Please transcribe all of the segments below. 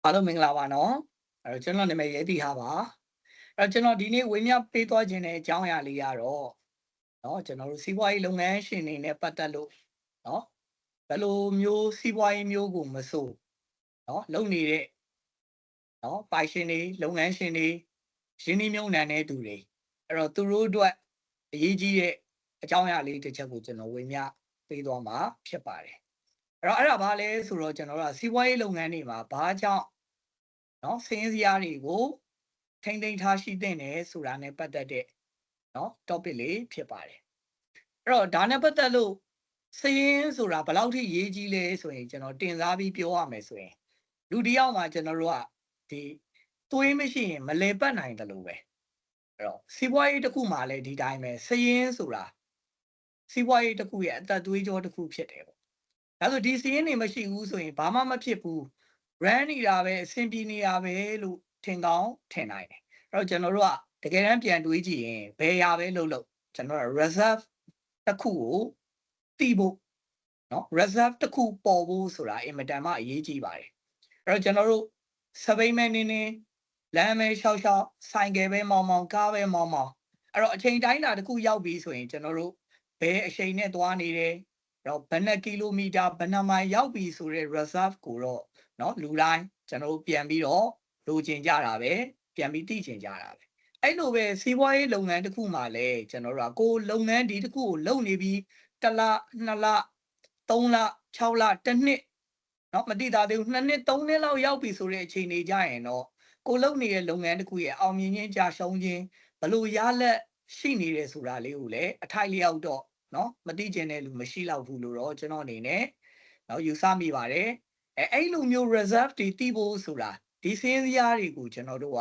အားလုံးမင်္ဂလာပါနော်ကျွန်တော်နာမည်ရဲတီဟာပါကျွန်တော်ဒီနေ့ဝေမျှပေးသွားခြင်းတဲ့အကြောင်းအရာလေးကတော့ကျွန်တော်တို့စီးပွားရေးလုပ်ငန်းရှင်တွေနဲ့ပတ်သက်လို့နော်ဘယ်လိုမျိုးစီးပွားရေးမျိုးကိုမဆိုလုပ်နေတဲ့ပိုင်ရှင်တွေလုပ်ငန်းရှင်တွေရင်းနှီးမြှုပ်နှံတဲ့သူတွေအဲ့တော့သူတို့အတွက်အရေးကြီးတဲ့အကြောင်းအရာလေးတစ်ချက်ကိုကျွန်တော်ဝေမျှပေးသွားမှာဖြစ်ပါတယ်အဲ့ဒါဘာလဲဆိုတော့ကျွန်တော်တို့စီးပွားရေးလုပ်ငန်းတွေမှာဘာကြောင့်စင်းစရာတွေကိုထိမ့်သိမ်းထားရှိသင့်တယ်ဆိုတာနဲ့ပတ်သက်တဲ့topic လေးဖြစ်ပါတယ်အဲ့တော့ဒါနဲ့ပတ်သက်လို့စရင်းဆိုတာဘယ်လောက်ထိရေးကြီးလဲဆိုရင်ကျွန်တော်တင်စားပြီးပြောရမယ်ဆိုရင်လူတစ်ယောက်မှာကျွန်တော်တို့ကဒီသွေးမရှိရင်မလဲပတ်နိုင်တယ်လို့ပဲအဲ့တော့စီးပွားရေးတစ်ခုမှာလည်းဒီတိုင်းပဲစရင်းဆိုတာစီးပွားရေးတစ်ခုရဲ့အသက်သွေးကြောတစ်ခုဖြစ်တယ်ပေါ့ဒါဆိုဒီစရင်းတွေမရှိဘူးဆိုရင်ဘာမှမဖြစ်ဘူး brand နေတာပဲအဆင်ပြေနေတာပဲလို့ထင်ကောင်းထင်နိုင်တယ်အဲ့တော့ကျွန်တော်တို့ကတကယ်တမ်းပြန်တွေးကြည့်ရင်ဘယ်ရာပဲလုပ်ကျွန်တော်တို့ reserve တစ်ခုကိုတည်ဖို့reserve တစ်ခုပေါ်ဖို့ဆိုတာအင်မတန်မှအရေးကြီးပါတယ်အဲ့တော့ကျွန်တော်တို့စပိန်မဲနင်းလမ်းမဲရှောက်ဆိုင်ကယ်ပဲမောင်းကားပဲမောင်းအဲ့တော့အချိန်တိုင်းတာတစ်ခုရောက်ပြီဆိုရင်ကျွန်တော်တို့ဘယ်အချိန်နဲ့သွားနေတယ်တော့ဘယ်နှကီလိုမီတာဘယ်နှမိုင်ရောက်ပြီဆိုတဲ့ reserve ကိုတော့လူတိုင်းကျွန်တော်တို့ပြန်ပြီးတော့လိုချင်ကြတာပဲပြန်ပြီးသိချင်ကြတာပဲအဲ့လိုပဲစီးပွားရေးလုပ်ငန်းတစ်ခုမှာလည်းကျွန်တော်တို့ကကိုလုပ်ငန်းဒီတစ်ခုကိုလုပ်နေပြီး1လ2လ3လ6လ1နှစ်မသိတာသေးဘူး2နှစ်3နှစ်လောက်ရောက်ပြီဆိုတဲ့အချိန်တွေကြရင်တော့ကိုလုပ်နေတဲ့လုပ်ငန်းတစ်ခုရဲ့အောင်မြင်ခြင်းကြာရှုံးခြင်းဘလို့ရလက်ရှိနေတယ်ဆိုတာလေးကိုလည်းအထိုက်လျောက်တော့မသိကျင်တဲ့လူမရှိတော့ဘူးလို့တော့ကျွန်တော်အနေနဲ့ယူဆမိပါတယ်အဲ့လိုမျိုး reserve တွေတည်ဖို့ဆိုတာဒီစင်းစရာတွေကိုကျွန်တော်တို့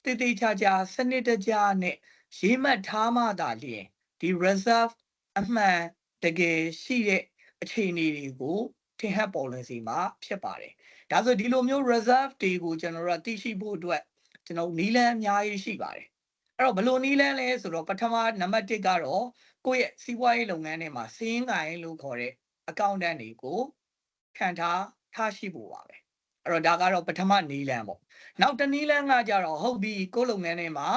ကတည်ချာစနစ်တကျနဲ့ရေးမှတ်ထားမှသာလျှင်ဒီ reserve အမှန်တကယ်ရှိတဲ့အခြေအနေတွေကိုထင်ဟပ်ပေါ်လွင်စီမှာဖြစ်ပါတယ်ဒါဆိုဒီလိုမျိုး reserve တွေကိုကျွန်တော်တို့ကသိရှိဖို့အတွက်ကျွန်တော်နီးလန်းအများကြီးရှိပါတယ်အဲ့တော့ဘလို့နီးလန်းလဲဆိုတော့ပထမနံပါတ်1ကတော့ကိုယ့်ရဲ့စီးပွားရေးလုပ်ငန်းထဲမှာစီးရင်ကိုင်လို့ခေါ်တဲ့အကောင့်တန်းတွေကိုခံထားရှိဖို့ပါပဲအဲ့တော့ဒါကတော့ပထမနီးလန်းပေါ့နောက်တနီးလန်းကကြတော့ဟုတ်ပြီကိုယ့်လုပ်ငန်းထဲမှာ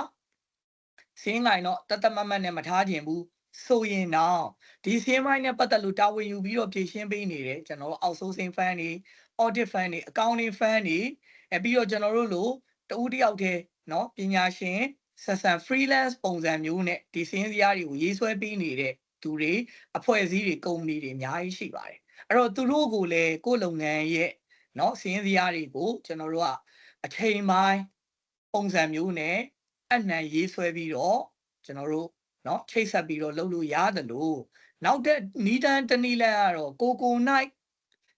စီးရင်ကိုင်တော့တမတ်နဲ့မထားခြင်းဘူးဆိုရင်တော့ဒီစီးရင်ပိုင်းနဲ့ပတ်သက်လို့တာဝန်ယူပြီးတော့ဖြည့်ရှင်းပေးနေတယ်ကျွန်တော်တို့ outsourcing fund တွေ audit fund တွေ accounting fund တွေပြီးတော့ကျွန်တော်တို့လိုတဦးတယောက်တည်းပညာရှင်ဆက်ဆံ freelance ပုံစံမျိုးနဲ့ဒီစင်းစရာတွေကိုရေးဆွဲပေးနေတဲ့သူတွေအဖွဲ့အစည်းတွေကုမ္ပဏီတွေအများကြီးရှိပါတယ်အဲ့တော့သူတို့ကိုလည်းကိုယ့်လုပ်ငန်းရဲ့စင်းစရာတွေကိုကျွန်တော်တို့ကအချိန်ပိုင်းပုံစံမျိုးနဲ့အနှံရေးဆွဲပြီးတော့ကျွန်တော်တို့ချိတ်ဆက်ပြီးတော့လုပ်လို့ရတယ်လို့နောက်တဲ့နီးတန်းတနည်းလမ်းကတော့ကိုနိုင်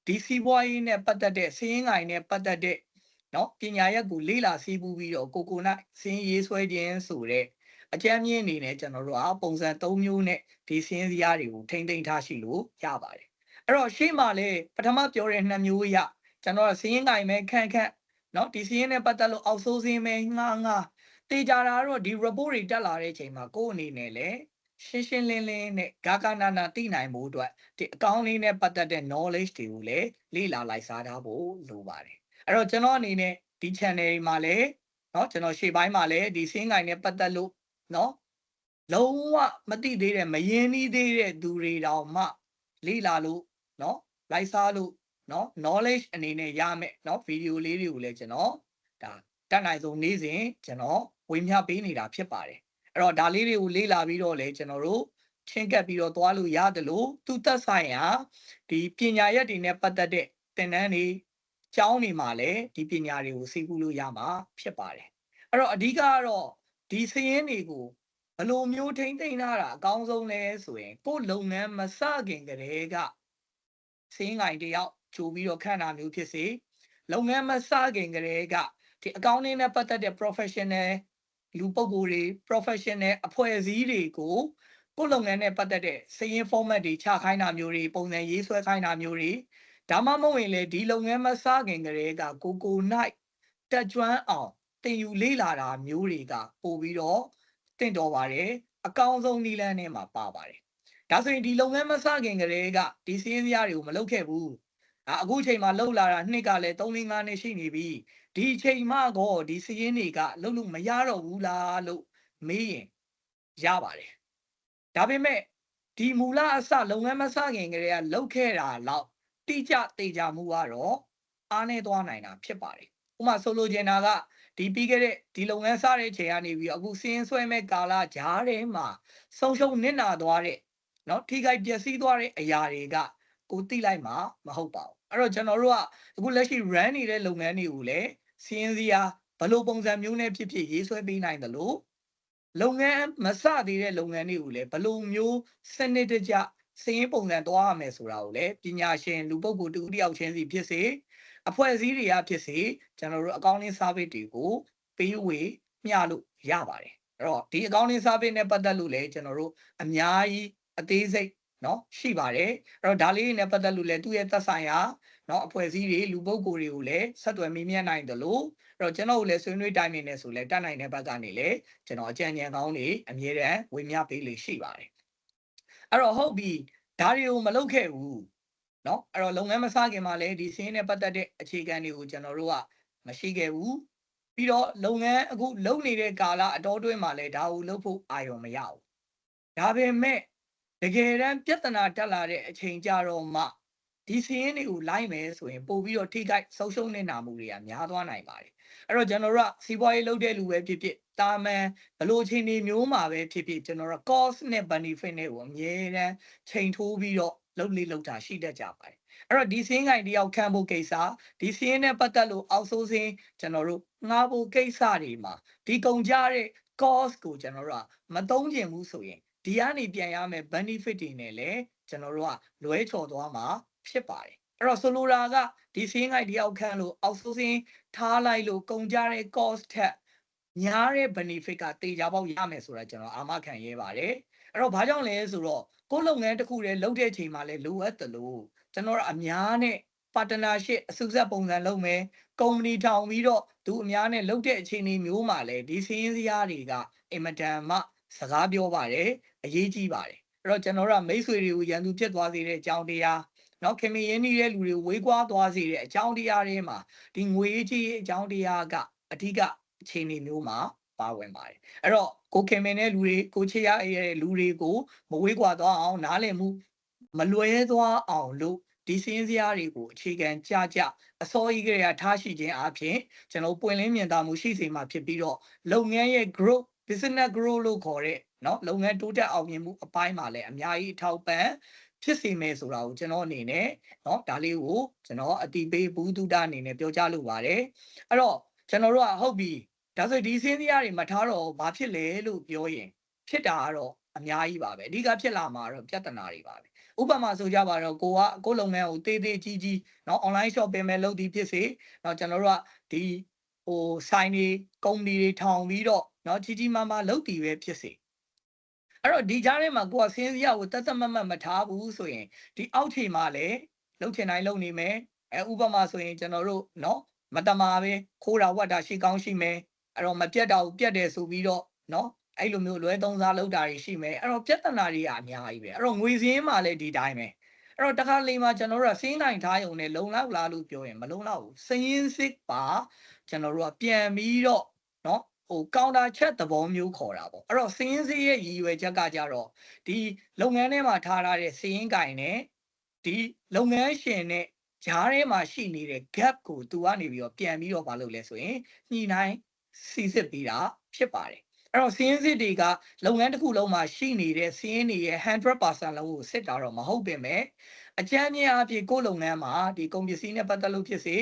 ဒီစီးပွားရေးနဲ့ပတ်သက်တဲ့စင်းငိုင်နဲ့ပတ်သက်တဲ့ပညာရပ်ကိုလေ့လာစီးပူးပြီးတော့ကိုနိုင်စင်းရေးဆွဲခြင်းဆိုတဲ့အကြမ်းမြင့်အနေနဲ့ကျွန်တော်တို့ပုံစံ3မျိုးနဲ့ဒီစင်းစရာတွေကိုထိမ့်သိမ်းထားရှိလို့ရပါတယ်အဲ့တော့ရှေ့မှာလေပထမပြောတဲ့2မျိုးအရကျွန်တော်စင်းငိုင်မဲ့ခန့်ဒီစင်းနဲ့ပတ်သက်လို့အောက်ဆိုးစင်းမဲ့ငှားတေချာတာတော့ဒီ report တွေတက်လာတဲ့အချိန်မှာကိုယ့်အနေနဲ့လည်းရှင်းလင်းနဲ့ဂါဂနာသိနိုင်ဖို့အတွက်ဒီအကောင့်လေးနဲ့ပတ်သက်တဲ့ knowledge တွေကိုလည်းလေ့လာလိုက်စားထားဖို့လိုပါတယ်အဲ့တော့ကျွန်တော်အနေနဲ့ဒီ channel မှာလည်းကျွန်တော်ရှေ့ပိုင်းမှာလည်းဒီစင်းငိုင်နဲ့ပတ်သက်လို့လုံးဝမသိသေးတဲ့မရင်းနှီးသေးတဲ့သူတွေတောင်မှလေ့လာလို့လိုက်စားလို့knowledge အနေနဲ့ရမယ်ဗီဒီယိုလေးတွေကိုလည်းကျွန်တော်ဒါတက်နိုင်ဆုံးနေ့စဉ်ကျွန်တော်ဝေမျှပေးနေတာဖြစ်ပါတယ်အဲ့တော့ဒါလေးတွေကိုလေ့လာပြီးတော့လည်းကျွန်တော်တို့ချင်းကပ်ပြီးတော့သွားလို့ရတယ်လို့သူသက်ဆိုင်ရာဒီပညာရပ်တွေနဲ့ပတ်သက်တဲ့သင်တန်းတွေကျောင်းတွေမှာလည်းဒီပညာတွေကိုသိကူးလို့ရမှာဖြစ်ပါတယ်အဲ့တော့အဓိကကတော့ဒီစရင်းတွေကိုဘယ်လိုမျိုးထိမ့်သိမ်းထားတာအကောင်းဆုံးလဲဆိုရင်ကိုယ်လုပ်ငန်းမစခင်ကတည်းကစင်းငိုင်တယောက်ကြိုပြီးတော့ခန့်တာမျိုးဖြစ်စေလုပ်ငန်းမစခင်ကတည်းကဒီအကောင့်နဲ့ပတ်သက်တဲ့ professional လူပုဂ္ဂိုလ်တွေ professional အဖွဲ့အစည်းတွေကိုကိုယ်လုပ်ငန်းနဲ့ပတ်သက်တဲ့စရင်း format တွေချခိုင်းတာမျိုးတွေပုံစံရေးဆွဲခိုင်းတာမျိုးတွေဒါမှမဟုတ်ရင်လေဒီလုပ်ငန်းမစခင်ကတည်းကကိုနိုင်တက်ကျွမ်းအောင်တင်ယူလေ့လာတာမျိုးတွေကပို့ပြီးတော့တင့်တော်ပါတယ်အကောင်းဆုံးနည်းလမ်းထဲမှာပါပါတယ်ဒါဆိုရင်ဒီလုပ်ငန်းမစခင်ကတည်းကဒီစည်းစရာတွေကိုမလုပ်ခဲ့ဘူး အခုချိန်မှာလှုပ်လာတာနှစ်ကလည်း3-4 နှစ်ရှိနေပြီဒီချိန်မှကောဒီစည်ရင်းတွေကလှုပ်လို့မရတော့ဘူးလားလို့မေးရင်ရပါတယ်ဒါပေမဲ့ဒီမူလအစလုပ်ငန်းမစခင်ကတည်းကလှုပ်ခဲ့တာလောက်တိကျသေချာမှုကတော့အားနည်းသွားနိုင်တာဖြစ်ပါတယ်ဥပမာဆိုလိုချင်တာကဒီပြီးခဲ့တဲ့ဒီလုပ်ငန်းစတဲ့ချိန်ကနေပြီးအခုစင်းဆွဲမဲ့ကာလကြားထဲမှာဆုံးရှုံးနစ်နာသွားတဲ့เนาะထိခိုက်ပျက်စီးသွားတဲ့အရာတွေကကိုသိလိုက်မှာမဟုတ်ပါဘူးအဲ့တော့ကျွန်တော်တို့ကအခုလက်ရှိ run နေတဲ့လုပ်ငန်းတွေကိုလည်းစီးရင်စရာဘယ်လိုပုံစံမျိုးနဲ့ဖြစ်ဖြစ်ရေးဆွဲပေးနိုင်တယ်လို့လုပ်ငန်းမစသေးတဲ့လုပ်ငန်းတွေကိုလည်းဘယ်လိုမျိုးစနစ်တကျစီးရင်ပုံစံသွားရမယ်ဆိုတာကိုလည်းပညာရှင်လူပုဂ္ဂိုလ်တူတယောက်ချင်းစီဖြစ်စေအဖွဲ့အစည်းတွေကဖြစ်စေကျွန်တော်တို့အကောင့်လင်း service တွေကိုပေးဝေမျှလို့ရပါတယ်အဲ့တော့ဒီအကောင့်လင်း service နဲ့ပတ်သက်လို့လည်းကျွန်တော်တို့အများကြီးအသေးစိတ်เนาะရှိပါတယ်အဲ့တော့ဒါလေးတွေနဲ့ပတ်သက်လို့လည်းသူ့ရဲ့သက်ဆိုင်ရာเนาะအဖွဲ့အစည်းတွေလူပုဂ္ဂိုလ်တွေကိုလည်းဆက်သွယ်မိမြတ်နိုင်တယ်လို့အဲ့တော့ကျွန်တော်တို့လည်းဆွေးနွေးတိုင်ပင်နေဆိုလဲတတ်နိုင်တဲ့ဘက်ကနေလည်းကျွန်တော်အကြံဉာဏ်ကောင်းတွေအမြဲတမ်းဝေမျှပေးလို့ရှိပါတယ်အဲ့တော့ဟုတ်ပြီဒါတွေကိုမလုပ်ခဲ့ဘူးเนาะအဲ့တော့လုပ်ငန်းမစခင်မှာလည်းဒီစင်းနဲ့ပတ်သက်တဲ့အခြေခံတွေကိုကျွန်တော်တို့ကမရှိခဲ့ဘူးပြီးတော့လုပ်ငန်းအခုလုပ်နေတဲ့ကာလအတော်တွင်းမှာလည်းဒါကိုလုပ်ဖို့အာရုံမရဘူးဒါပေမဲ့တကယ်တမ်းပြဿနာတက်လာတဲ့အချိန်ကြတော့မှဒီစင်းတွေကိုလိုက်မယ်ဆိုရင်ပို့ပြီးတော့ထိခိုက်ဆုံးရှုံးနေတာမှုတွေကများသွားနိုင်ပါတယ်အဲ့တော့ကျွန်တော်တို့ကစီးပွားရေးလုပ်တဲ့လူပဲဖြစ်ဖြစ်တာမန်ဘလို့အချိန်တွေမျိုးမှာပဲဖြစ်ဖြစ်ကျွန်တော်တို့ cost နဲ့ benefit နဲ့ကိုအမြဲတမ်းချိန်ထိုးပြီးတော့လုပ်လေ့လုပ်တာရှိတတ်ကြပါတယ်အဲ့တော့ဒီစင်းကိုင်တယောက်ခံဖို့ကိစ္စဒီစင်းနဲ့ပတ်သက်လို့အောက်ဆိုးစင်းကျွန်တော်တို့ငှားဖို့ကိစ္စတွေမှာဒီကုန်ကြတဲ့ cost ကိုကျွန်တော်တို့ကမသုံးကျင်ဘူးဆိုရင်ဒီကနေပြန်ရမယ် benefit တွေနဲ့လည်းကျွန်တော်တို့ကလွဲချော်သွားမှာဖြစ်ပါတယ်အဲ့တော့ဆိုလိုတာကဒီစင်းကိုင်တယောက်ခံလို့အောက်ဆိုးစင်းထားလိုက်လို့ကုန်ကြတဲ့ cost ထက်များတဲ့ benefit ကတေချာပေါက်ရမယ်ဆိုတာကျွန်တော်အာမခံရဲပါတယ်အဲ့တော့ဘာကြောင့်လဲဆိုတော့ကိုယ်လုပ်ငန်းတစ်ခုတည်းလုပ်တဲ့ချိန်မှာလည်းလိုအပ်တယ်လို့ကျွန်တော်အများနဲ့ partnership အစုဆက်ပုံစံလုပ်မယ် company ထောင်ပြီးတော့သူအများနဲ့လုပ်တဲ့အခြေအနေမျိုးမှာလည်းဒီစင်းစရာတွေကအင်မတန်မှစကားပြောပါတယ်အရေးကြီးပါတယ်အဲ့တော့ကျွန်တော်တို့ကမိတ်ဆွေတွေကိုရန်သူဖြစ်သွားစေတဲ့အကြောင်းတရားနော်ခင်မင်းရင်းနှီးတဲ့လူတွေဝေးကွာသွားစေတဲ့အကြောင်းတရားတွေမှာဒီငွေရေးကြေးရေးအကြောင်းတရားကအဓိကအခြေအနေမျိုးမှာပါဝင်ပါတယ်အဲ့တော့ကိုခင်မင်းတဲ့လူတွေကိုချေရရဲ့လူတွေကိုမဝေးကွာသွားအောင်နားလည်မှုမလွဲသွားအောင်လို့ဒီစင်းစရာတွေကိုအခြေခံကြအစောကြီးကလေးကထားရှိခြင်းအပြင်ကျွန်တော်ပွင့်လင်းမြင်သာမှုရှိစေမှာဖြစ်ပြီးတော့လုပ်ငန်းရဲ့ growth business growth လို့ခေါ်တဲ့เนาะလုပ်ငန်းတိုးတက်အောင်မြင်မှုအပိုင်းမှာလည်းအများကြီးအထောက်ပံ့ဖြစ်စေမယ်ဆိုတာကိုကျွန်တော်အနေနဲ့เนาะဒါလေးကိုကျွန်တော်အတိပေးဘူးတုဒအနေနဲ့ပြောကြားလိုပါတယ်အဲ့တော့ကျွန်တော်တို့ကဟုတ်ပြီဒါဆိုဒီစင်းစရာတွေမထားတော့ဘာဖြစ်လဲလို့ပြောရင်ဖြစ်တာကတော့အများကြီးပါပဲအဓိကဖြစ်လာမှာတော့ပြဿနာတွေပါပဲဥပမာဆိုကြပါတော့ကိုလုပ်ငန်းကိုတေးသေးကြီးကြီးเนาะ online shopping ပဲလုပ်သည်ဖြစ်စေเนาะကျွန်တော်တို့ကဒီဆိုင်တွေကုမ္ပဏီတွေထောင်ပြီးတော့เนาะကြီးကြီးမားမားလုပ်သည်ပဲဖြစ်စေအဲ့တော့ဒီကြားထဲမှာကိုကစင်းစရာကိုတတ်မတ်မထားဘူးဆိုရင်ဒီအောက်ခြေမှာလည်းလှုပ်ချင်တိုင်းလှုပ်နေမယ်ဥပမာဆိုရင်ကျွန်တော်တို့เนาะမတမာပဲခိုးတာဝတ်တာရှိကောင်းရှိမယ်အဲ့တော့မပြတ်တာကိုပြတ်တယ်ဆိုပြီးတော့เนาะအဲ့လိုမျိုးလွဲသုံးစားလုပ်တာတွေရှိမယ်အဲ့တော့ပြဿနာတွေကအများကြီးပဲအဲ့တော့ငွေစင်းမှာလည်းဒီတိုင်းပဲအဲ့တော့တခါလေမှာကျွန်တော်တို့ကစင်းနိုင်ထားရုံနဲ့လုံလောက်လားလို့ပြောရင်မလုံလောက်ဘူးစင်းစစ်ပါကျွန်တော်တို့ကပြန်ပြီးတော့เนาะကောင်တာချက်သဘောမျိုးခေါ်တာပေါ့အဲ့တော့စင်းစစ်ရဲ့ရည်ရွယ်ချက်ကကြတော့ဒီလုပ်ငန်းထဲမှာထားထားတဲ့စင်းကင်နဲ့ဒီလုပ်ငန်းရှင်နဲ့ဂျားထဲမှာရှိနေတဲ့ gap ကိုသူကနေပြီးတော့ပြန်ပြီးတော့မလုပ်လဲဆိုရင်ညှိနှိုင်းစီစစ်ပြီးတာဖြစ်ပါတယ်အဲ့တော့စင်းစစ်တွေကလုပ်ငန်းတစ်ခုလုံးမှာရှိနေတဲ့စင်းတွေရဲ့ 100% လုံးကိုစစ်တာတော့မဟုတ်ပင်မဲ့အကြမ်းမြင်အဖြစ်ကိုလုပ်ငန်းမှာဒီကုန်ပစ္စည်းနဲ့ပတ်သက်လို့ဖြစ်စေ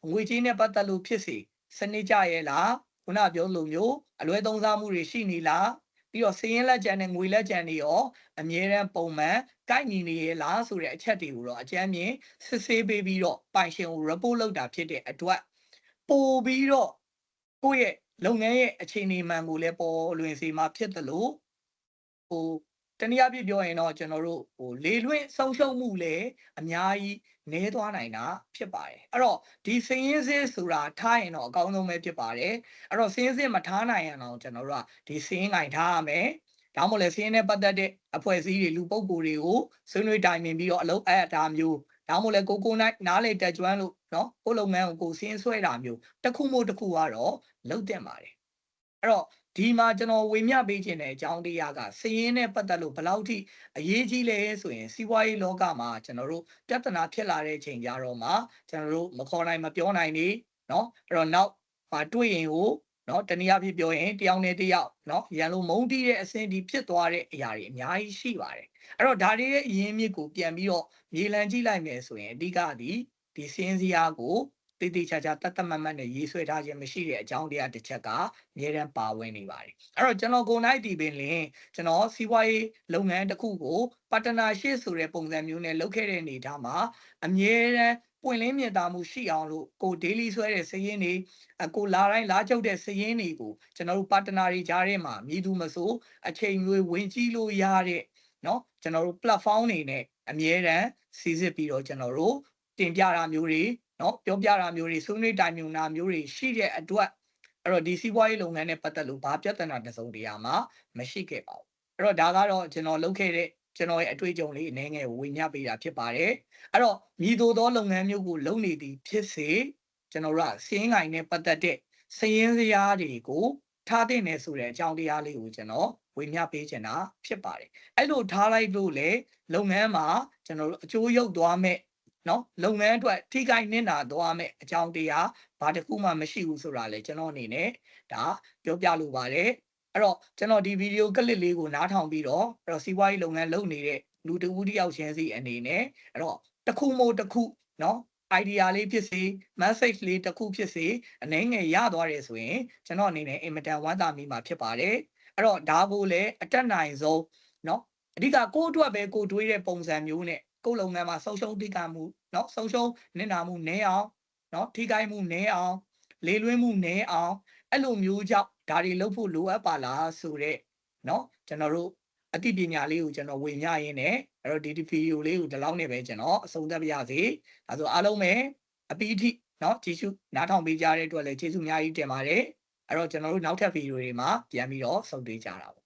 ငွေကြေးနဲ့ပတ်သက်လို့ဖြစ်စေစနစ်ကြရဲ့လားခုနပြောလိုမျိုးအလွဲသုံးစားမှုတွေရှိနေလားပြီးတော့စည်ရင်းလက်ကျန်နဲ့ငွေလက်ကျန်တွေရောအမြဲတမ်းပုံမှန်ကိုက်ညီနေရလားဆိုတဲ့အချက်တွေကိုတော့အကြမ်းမြင်စစ်ဆေးပေးပြီးတော့ပိုင်ရှင်ကို report လုပ်တာဖြစ်တဲ့အတွက်ပို့ပြီးတော့ကိုယ့်ရဲ့လုပ်ငန်းရဲ့အခြေအနေမှန်ကိုလည်းပေါ်လွင်စေမှာဖြစ်တယ်လို့တနည်းအားဖြင့်ပြောရင်တော့ကျွန်တော်တို့လေလွင့်ဆုံးရှုံးမှုလည်းအများကြီးနည်းသွားနိုင်တာဖြစ်ပါတယ်အဲ့တော့ဒီစင်းရင်းစစ်ဆိုတာထားရင်တော့အကောင်းဆုံးပဲဖြစ်ပါတယ်အဲ့တော့စင်းရင်းစစ်မထားနိုင်ရင်တော့ကျွန်တော်တို့ကဒီစင်းငိုင်ထားရမယ်ဒါမှမဟုတ်လည်းစင်းနဲ့ပတ်သက်တဲ့အဖွဲ့အစည်းတွေလူပုဂ္ဂိုလ်တွေကိုဆွေးနွေးတိုင်ပင်ပြီးတော့အလုပ်အပ်တာမျိုး ဒါမှမဟုတ်လည်းကိုနိုင်နားလေတက်ကျွမ်းလို့နော်ကိုလုပ်ငန်းကိုစင်းဆွဲတာမျိုးတစ်ခုမို့တစ်ခုကတော့လုံးတင်ပါတယ်အဲ့တော့ဒီမှာကျွန်တော်ဝေမျှပေးခြင်းတဲ့အကြောင်းတရားကစည်ရင်းနဲ့ပတ်သက်လို့ဘယ်လောက်ထိအရေးကြီးလဲဆိုရင်စီးပွားရေးလောကမှာကျွန်တော်တို့ပြဿနာဖြစ်လာတဲ့ချိန်ကြတော့မှကျွန်တော်တို့မခေါ်နိုင်မပြောနိုင်နေနော်အဲ့တော့နောက်တွေ့ရင်ကိုနော်တနည်းအားဖြင့်ပြောရင်တယောက်နဲ့တယောက်နော်ရန်လိုမုန်းတီးတဲ့အဆင့်ဒီဖြစ်သွားတဲ့အရာတွေအများကြီးရှိပါတယ်အဲ့တော့ဒါတွေရဲ့အရင်းမြစ်ကိုပြန်ပြီးတော့မြေလံကြည့်လိုက်မယ်ဆိုရင်အဓိကဒီစင်းစရာကိုတိတိကျကျတတ်တတ်မှတ်မှတ်နဲ့ရေးဆွဲထားခြင်းမရှိတဲ့အကြောင်းတရားတစ်ချက်ကအမြဲတမ်းပါဝင်နေပါတယ်အဲ့တော့ကျွန်တော်ကိုနိုင်ဒီပင်လင်ကျွန်တော်စီးပွားရေးလုပ်ငန်းတစ်ခုကိုပါတနာရှစ်ဆိုတဲ့ပုံစံမျိုးနဲ့လုပ်ခဲ့တဲ့အနေထားမှာအမြဲတမ်းပွင့်လင်းမြင်သာမှုရှိအောင်လို့ကို daily ဆွဲတဲ့စည်ရင်းတွေကိုလာတိုင်းလာချုပ်တဲ့စည်ရင်းတွေကိုကျွန်တော်တို့ပါတနာတွေကြားထဲမှာမြည်သူမဆိုအချိန်ငွေဝင်ကြည့်လို့ရတဲ့နော်ကျွန်တော်တို့ platform တွေနဲ့အမြဲတမ်းစီစစ်ပြီးတော့ကျွန်တော်တို့တင်ပြတာမျိုးတွေနော်ပြောပြတာမျိုးတွေဆွေးနွေးတိုင်ပင်တာမျိုးတွေရှိတဲ့အတွက်အဲ့တော့ဒီစီးပွားရေးလုပ်ငန်းနဲ့ပတ်သက်လို့ဘာပြဿနာတစုံတရာမှမရှိခဲ့ပါဘူးအဲ့တော့ဒါကတော့ကျွန်တော်လုပ်ခဲ့တဲ့ကျွန်တော်ရဲ့အတွေ့အကြုံလေးအနေငယ်ကိုဝေမျှပေးတာဖြစ်ပါတယ်အဲ့တော့မြည်သို့သောလုပ်ငန်းမျိုးကိုလုပ်နေသည်ဖြစ်စေကျွန်တော်တို့ကစင်းငိုင်နဲ့ပတ်သက်တဲ့စည်ရင်းစရာတွေကိုထားတဲ့နယ်ဆိုတဲ့အကြောင်းတရားလေးကိုကျွန်တော်ဝေမျှပေးချင်တာဖြစ်ပါတယ်အဲ့လိုထားလိုက်လို့လေလုပ်ငန်းမှာကျွန်တော်တို့အကျိုးရောက်သွားမဲ့နော်လုပ်ငန်းအတွက်ထိခိုက်နစ်နာသွားမဲ့အကြောင်းတရားဘာတစ်ခုမှမရှိဘူးဆိုတာလေကျွန်တော်အနေနဲ့ဒါပြောပြလိုပါတယ်အဲ့တော့ကျွန်တော်ဒီဗီဒီယိုကလစ်လေးကိုနားထောင်ပြီးတော့အဲ့တော့စီးပွားရေးလုပ်ငန်းလုပ်နေတဲ့လူတဦးတယောက်ချင်းစီအနေနဲ့အဲ့တော့တစ်ခုမို့တစ်ခုနော် idea လေးဖြစ်စေ message လေးတစ်ခုဖြစ်စေအနေငယ်ရသွားတယ်ဆိုရင်ကျွန်တော်အနေနဲ့အင်မတန်ဝမ်းသာမိမှာဖြစ်ပါတယ်အဲ့တော့ဒါကိုလည်းအတက်နိုင်ဆုံးနော်အဓိကကိုယ့်အတွက်ပဲကိုတွေးတဲ့ပုံစံမျိုးနဲ့ကိုယ့်လုပ်ငန်းမှာဆုံးရှုံးတိကမှုနော်ဆုံးရှုံးနစ်နာမှုနည်းအောင်နော်ထိခိုက်မှုနည်းအောင်လေလွင့်မှုနည်းအောင်အဲ့လိုမျိုးကြောင့်ဒါတွေလုပ်ဖို့လိုအပ်ပါလားဆိုတော့နော်ကျွန်တော်တို့အသိပညာလေးကိုကျွန်တော်ဝေမျှရင်းနဲ့အဲ့တော့ဒီဗီဒီယိုလေးကိုဒီလောက်နဲ့ပဲကျွန်တော်အဆုံးသတ်ပါရစေအဲဆိုအားလုံးပဲအပီးအထိနော်ကြည့်ရှုနားထောင်ပေးကြတဲ့အတွက်လည်းကျေးဇူးအများကြီးတင်ပါတယ်အဲ့တော့ကျွန်တော်တို့နောက်ထပ်ဗီဒီယိုတွေမှာပြန်ပြီးတော့ဆုံတွေ့ကြတာပါ